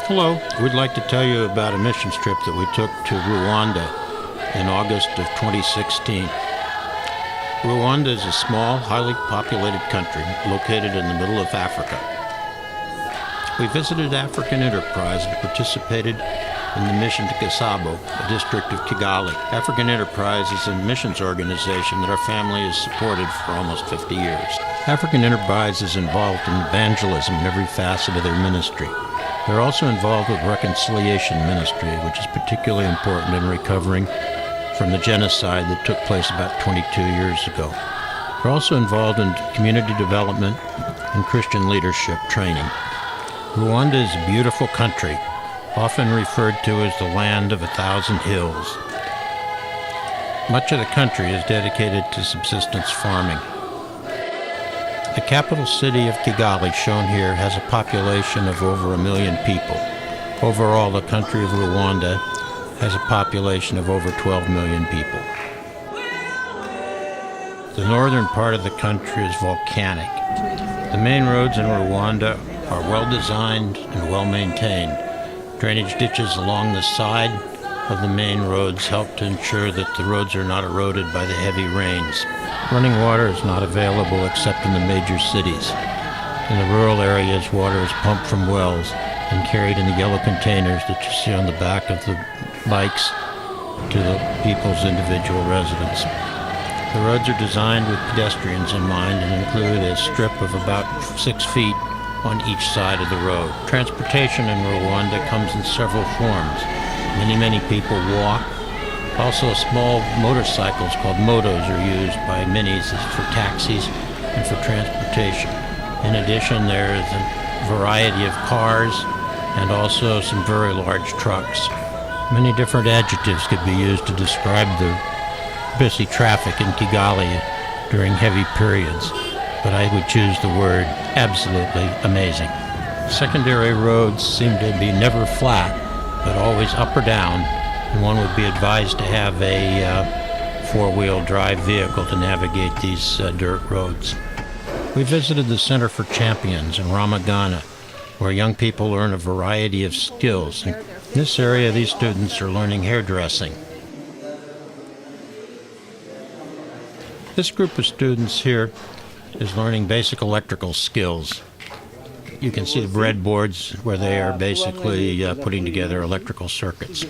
Hello, we'd like to tell you about a missions trip that we took to Rwanda in August of 2016. Rwanda is a small, highly populated country located in the middle of Africa. We visited African Enterprise and participated in the mission to Gasabo, a district of Kigali. African Enterprise is a missions organization that our family has supported for almost 50 years. African Enterprise is involved in evangelism in every facet of their ministry. They're also involved with reconciliation ministry, which is particularly important in recovering from the genocide that took place about 22 years ago. They're also involved in community development and Christian leadership training. Rwanda is a beautiful country, often referred to as the land of 1,000 hills. Much of the country is dedicated to subsistence farming. The capital city of Kigali, shown here, has a population of over 1 million people. Overall, the country of Rwanda has a population of over 12 million people. The northern part of the country is volcanic. The main roads in Rwanda are well designed and well maintained. Drainage ditches along the side of the main roads help to ensure that the roads are not eroded by the heavy rains. Running water is not available except in the major cities. In the rural areas, water is pumped from wells and carried in the yellow containers that you see on the back of the bikes to the people's individual residence. The roads are designed with pedestrians in mind and include a strip of about 6 feet on each side of the road. Transportation in Rwanda comes in several forms. Many people walk. Also, small motorcycles called motos are used by minis for taxis and for transportation. In addition, there is a variety of cars and also some very large trucks. Many different adjectives could be used to describe the busy traffic in Kigali during heavy periods, but I would choose the word absolutely amazing. Secondary roads seem to be never flat, but always up or down, and one would be advised to have a four-wheel drive vehicle to navigate these dirt roads. We visited the Center for Champions in Ramagana, where young people learn a variety of skills. In this area, these students are learning hairdressing. This group of students here is learning basic electrical skills. You can see the breadboards where they are basically putting together electrical circuits.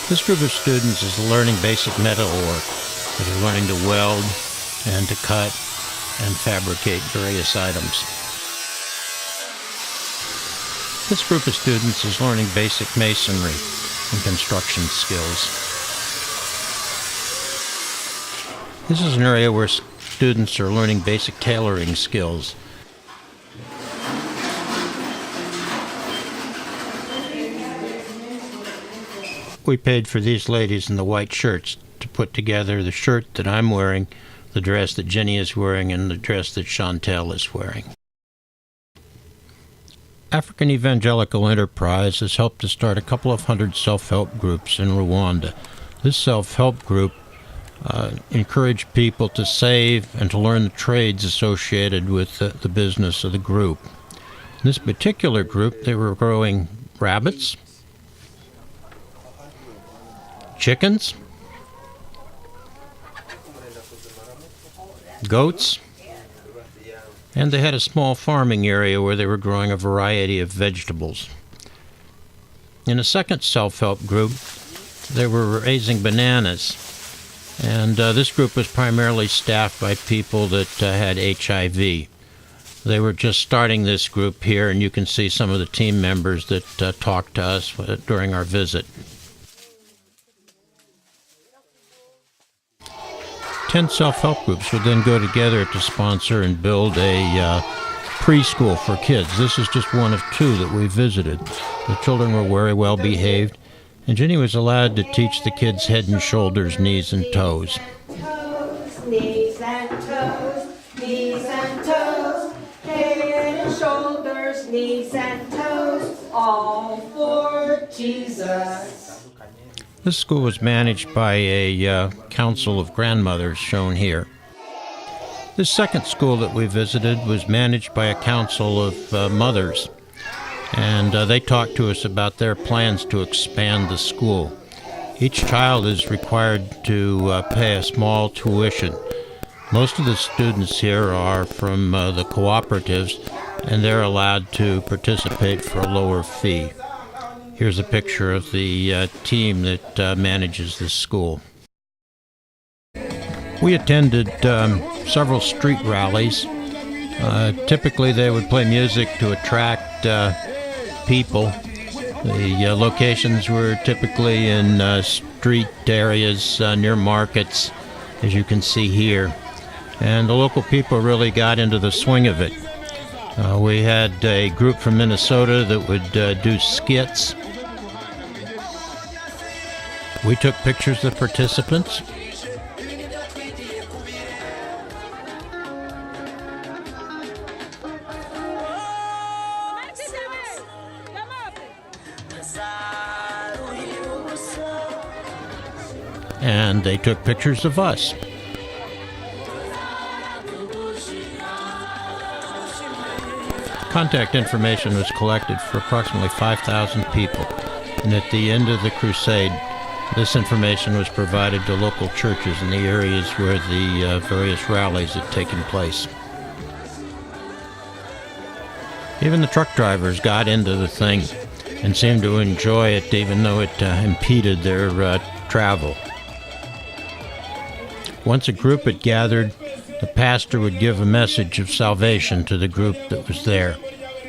This group of students is learning basic metal work. They're learning to weld and to cut and fabricate various items. This group of students is learning basic masonry and construction skills. This is an area where students are learning basic tailoring skills. We paid for these ladies in the white shirts to put together the shirt that I'm wearing, the dress that Jenny is wearing, and the dress that Chantel is wearing. African Evangelical Enterprise has helped to start a couple of hundred self-help groups in Rwanda. This self-help group encouraged people to save and to learn the trades associated with the business of the group. In this particular group, they were growing rabbits, chickens, goats, and they had a small farming area where they were growing a variety of vegetables. In a second self-help group, they were raising bananas, and this group was primarily staffed by people that had HIV. They were just starting this group here, and you can see some of the team members that talked to us during our visit. 10 self-help groups would then go together to sponsor and build a preschool for kids. This is just one of 2 that we visited. The children were very well behaved, and Jenny was allowed to teach the kids head and shoulders, knees and toes. Knees and toes, knees and toes, head and shoulders, knees and toes, all for Jesus. This school was managed by a council of grandmothers, shown here. This second school that we visited was managed by a council of mothers. and they talked to us about their plans to expand the school. Each child is required to pay a small tuition. Most of the students here are from the cooperatives, and they're allowed to participate for a lower fee. Here's a picture of the team that manages this school. We attended several street rallies. Typically they would play music to attract people. The locations were typically in street areas near markets, as you can see here. And the local people really got into the swing of it. We had a group from Minnesota that would do skits. We took pictures of participants. And they took pictures of us. Contact information was collected for approximately 5,000 people, and at the end of the crusade, this information was provided to local churches in the areas where the various rallies had taken place. Even the truck drivers got into the thing and seemed to enjoy it, even though it impeded their travel. Once a group had gathered, the pastor would give a message of salvation to the group that was there.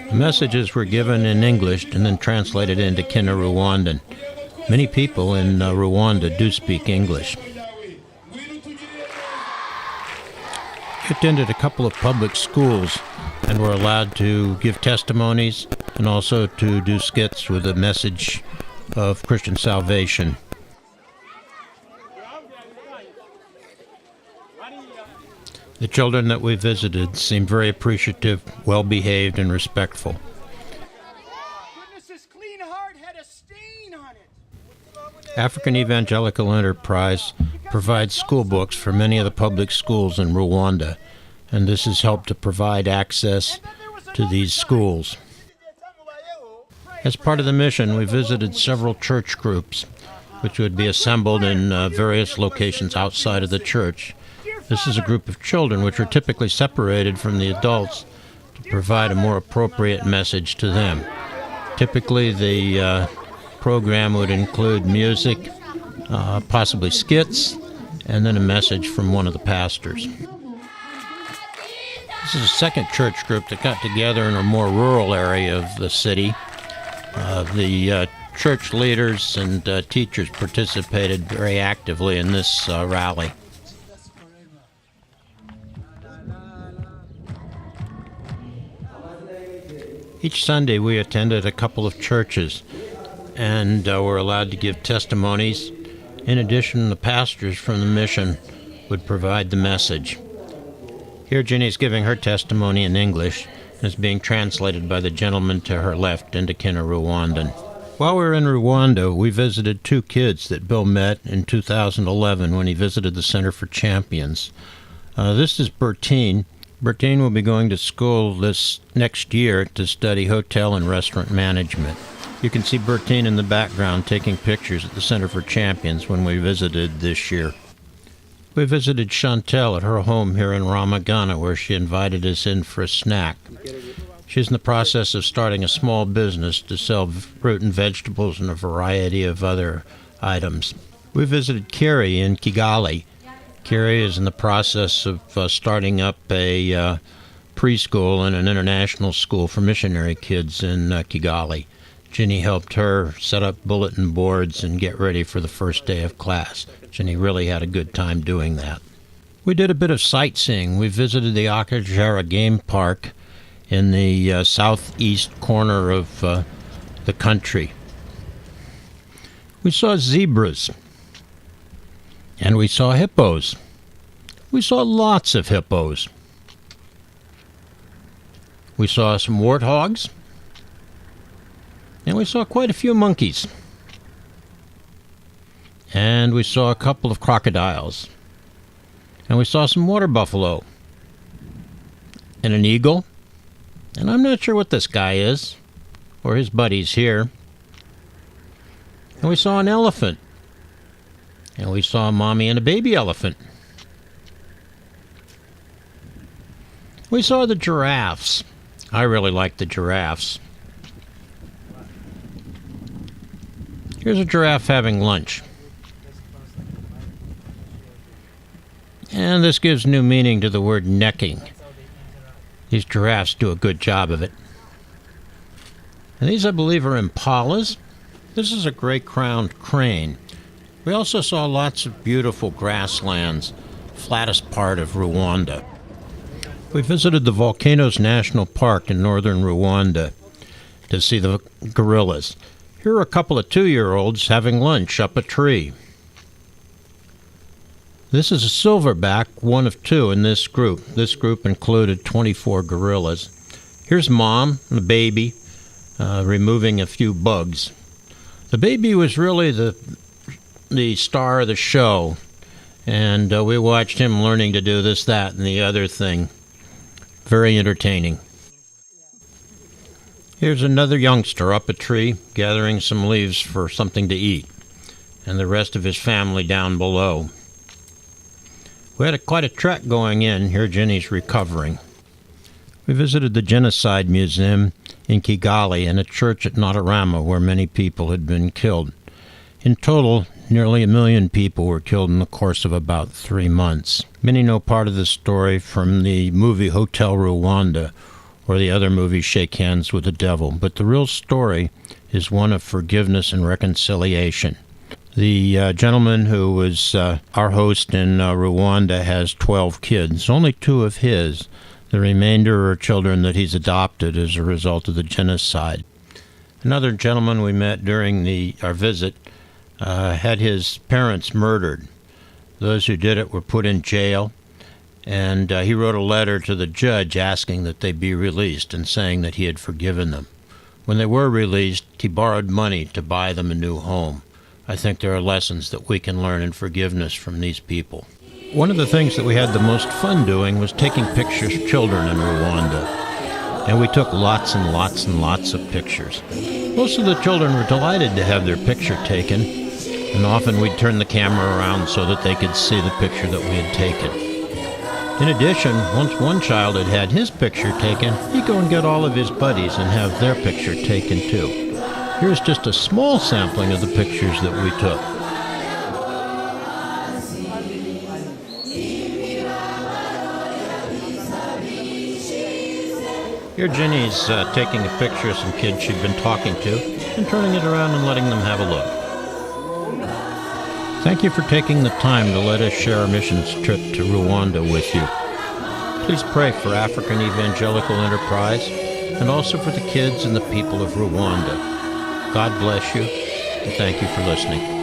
The messages were given in English and then translated into Kinyarwanda. Many people in Rwanda do speak English. We attended a couple of public schools and were allowed to give testimonies and also to do skits with a message of Christian salvation. The children that we visited seemed very appreciative, well-behaved, and respectful. Goodness, this clean heart had a stain on it. African Evangelical Enterprise provides school books for many of the public schools in Rwanda, and this has helped to provide access to these schools. As part of the mission, we visited several church groups, which would be assembled in various locations outside of the church. This is a group of children which are typically separated from the adults to provide a more appropriate message to them. Typically, the program would include music, possibly skits, and then a message from one of the pastors. This is a second church group that got together in a more rural area of the city. The church leaders and teachers participated very actively in this rally. Each Sunday we attended a couple of churches and were allowed to give testimonies. In addition, the pastors from the mission would provide the message. Here Ginny's giving her testimony in English and is being translated by the gentleman to her left into Kinyarwanda. While we were in Rwanda, we visited two kids that Bill met in 2011 when he visited the Center for Champions. This is Bertine. Bertine will be going to school this next year to study hotel and restaurant management. You can see Bertine in the background taking pictures at the Center for Champions when we visited this year. We visited Chantel at her home here in Ramagana, where she invited us in for a snack. She's in the process of starting a small business to sell fruit and vegetables and a variety of other items. We visited Carrie in Kigali. Carrie is in the process of starting up a preschool and an international school for missionary kids in Kigali. Ginny helped her set up bulletin boards and get ready for the first day of class. Ginny really had a good time doing that. We did a bit of sightseeing. We visited the Akagera Park in the southeast corner of the country. We saw zebras. And we saw hippos. We saw lots of hippos. We saw some warthogs. And we saw quite a few monkeys. And we saw a couple of crocodiles. And we saw some water buffalo. And an eagle. And I'm not sure what this guy is. or his buddies here. And we saw an elephant. And we saw a mommy and a baby elephant. We saw the giraffes. I really like the giraffes. Here's a giraffe having lunch. And this gives new meaning to the word necking. These giraffes do a good job of it. And these, I believe, are impalas. This is a gray-crowned crane. We also saw lots of beautiful grasslands, flattest part of Rwanda. We visited the Volcano's National Park in northern Rwanda to see the gorillas. Here are a couple of 2-year-olds having lunch up a tree. This is a silverback, one of 2 in this group. This group included 24 gorillas. Here's Mom and the baby removing a few bugs. The baby was really the star of the show, and we watched him learning to do this, that, and the other thing. Very entertaining. Here's another youngster up a tree gathering some leaves for something to eat, and the rest of his family down below. We had quite a trek going in. Here Jenny's recovering. We visited the Genocide Museum in Kigali and a church at Natarama where many people had been killed. In total, nearly 1 million people were killed in the course of about 3 months. Many know part of this story from the movie Hotel Rwanda or the other movie Shake Hands with the Devil, but the real story is one of forgiveness and reconciliation. The gentleman who was our host in Rwanda has 12 kids, only 2 of his. The remainder are children that he's adopted as a result of the genocide. Another gentleman we met during our visit had his parents murdered. Those who did it were put in jail, and he wrote a letter to the judge asking that they be released and saying that he had forgiven them. When they were released, he borrowed money to buy them a new home. I think there are lessons that we can learn in forgiveness from these people. One of the things that we had the most fun doing was taking pictures of children in Rwanda. And we took lots and lots and lots of pictures. Most of the children were delighted to have their picture taken, and often we'd turn the camera around so that they could see the picture that we had taken. In addition, once one child had had his picture taken, he'd go and get all of his buddies and have their picture taken too. Here's just a small sampling of the pictures that we took. Here Jenny's taking a picture of some kids she'd been talking to and turning it around and letting them have a look. Thank you for taking the time to let us share our missions trip to Rwanda with you. Please pray for African Evangelical Enterprise and also for the kids and the people of Rwanda. God bless you, and thank you for listening.